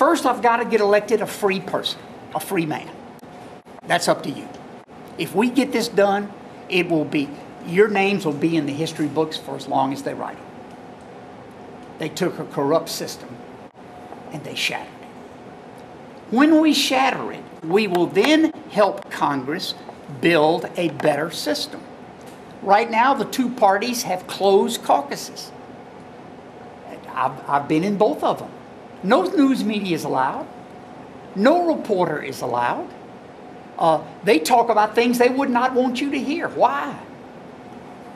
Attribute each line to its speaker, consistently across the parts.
Speaker 1: First, I've got to get elected a free person, a free man. That's up to you. If we get this done, it will be, your names will be in the history books for as long as they write them. They took a corrupt system and they shattered it. When we shatter it, we will then help Congress build a better system. Right now, the two parties have closed caucuses. I've been in both of them. No news media is allowed. No reporter is allowed. They talk about things they would not want you to hear. Why?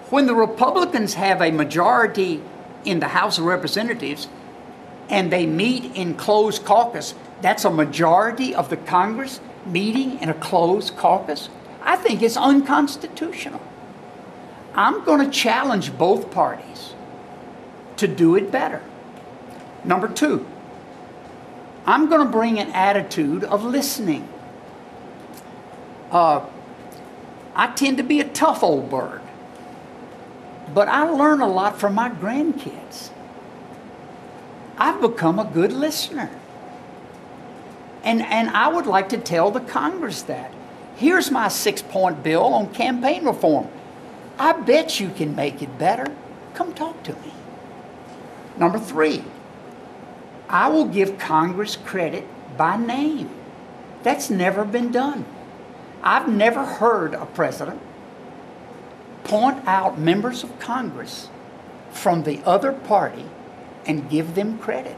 Speaker 1: When the Republicans have a majority in the House of Representatives and they meet in closed caucus, that's a majority of the Congress meeting in a closed caucus. I think it's unconstitutional. I'm going to challenge both parties to do it better. Number two, I'm going to bring an attitude of listening. I tend to be a tough old bird, but I learn a lot from my grandkids. I've become a good listener. And I would like to tell the Congress that. Here's my 6-point bill on campaign reform. I bet you can make it better. Come talk to me. Number three, I will give Congress credit by name. That's never been done. I've never heard a president point out members of Congress from the other party and give them credit.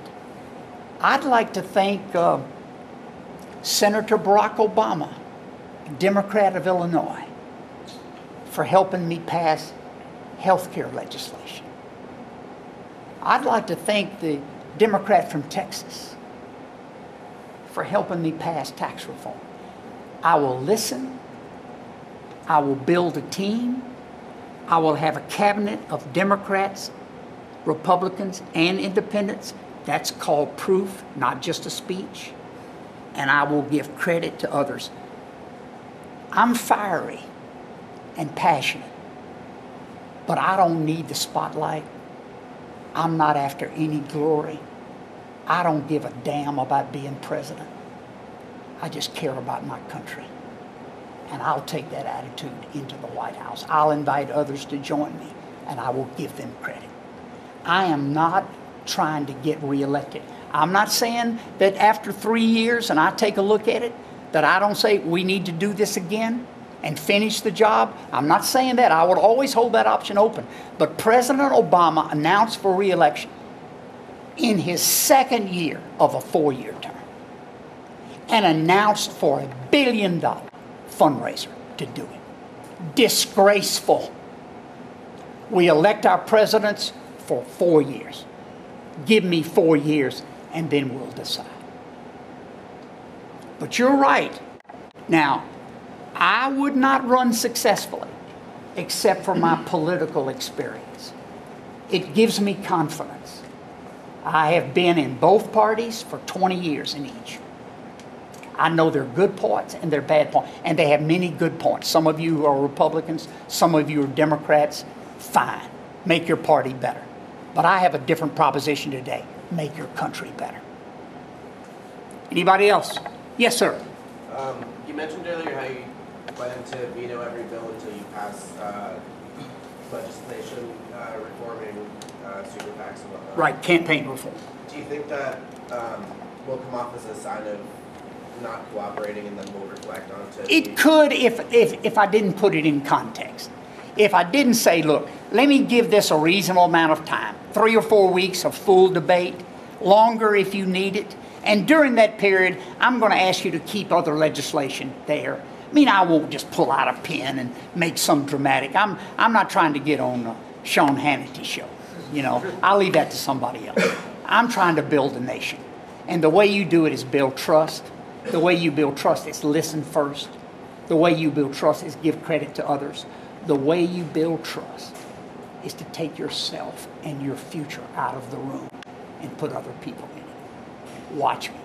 Speaker 1: I'd like to thank Senator Barack Obama, Democrat of Illinois, for helping me pass health care legislation. I'd like to thank the Democrat from Texas for helping me pass tax reform. I will listen. I will build a team. I will have a cabinet of Democrats, Republicans, and independents. That's called proof, not just a speech. And I will give credit to others. I'm fiery and passionate, but I don't need the spotlight. I'm not after any glory. I don't give a damn about being president. I just care about my country. And I'll take that attitude into the White House. I'll invite others to join me, and I will give them credit. I am not trying to get reelected. I'm not saying that after 3 years and I take a look at it, that I don't say we need to do this again and finish the job. I'm not saying that. I would always hold that option open. But President Obama announced for reelection in his second year of a 4-year term and announced for $1 billion fundraiser to do it. Disgraceful. We elect our presidents for 4 years. Give me 4 years and then we'll decide. But you're right. Now, I would not run successfully except for my political experience. It gives me confidence. I have been in both parties for 20 years in each. I know their good points and their bad points, and they have many good points. Some of you are Republicans, some of you are Democrats. Fine, make your party better. But I have a different proposition today. Make your country better. Anybody else? Yes, sir.
Speaker 2: You mentioned earlier how you plan to veto every bill until you pass legislation reforming super PACs and whatnot.
Speaker 1: Right, campaign reform.
Speaker 2: Do you think that will come off as a sign of not cooperating and then will reflect onto...
Speaker 1: It could if I didn't put it in context. If I didn't say, look, let me give this a reasonable amount of time, 3 or 4 weeks of full debate, longer if you need it, and during that period, I'm going to ask you to keep other legislation there. I mean, I won't just pull out a pen and make some dramatic. I'm not trying to get on Sean Hannity's show. You know, I'll leave that to somebody else. I'm trying to build a nation. And the way you do it is build trust. The way you build trust is listen first. The way you build trust is give credit to others. The way you build trust is to take yourself and your future out of the room and put other people in it. Watch me.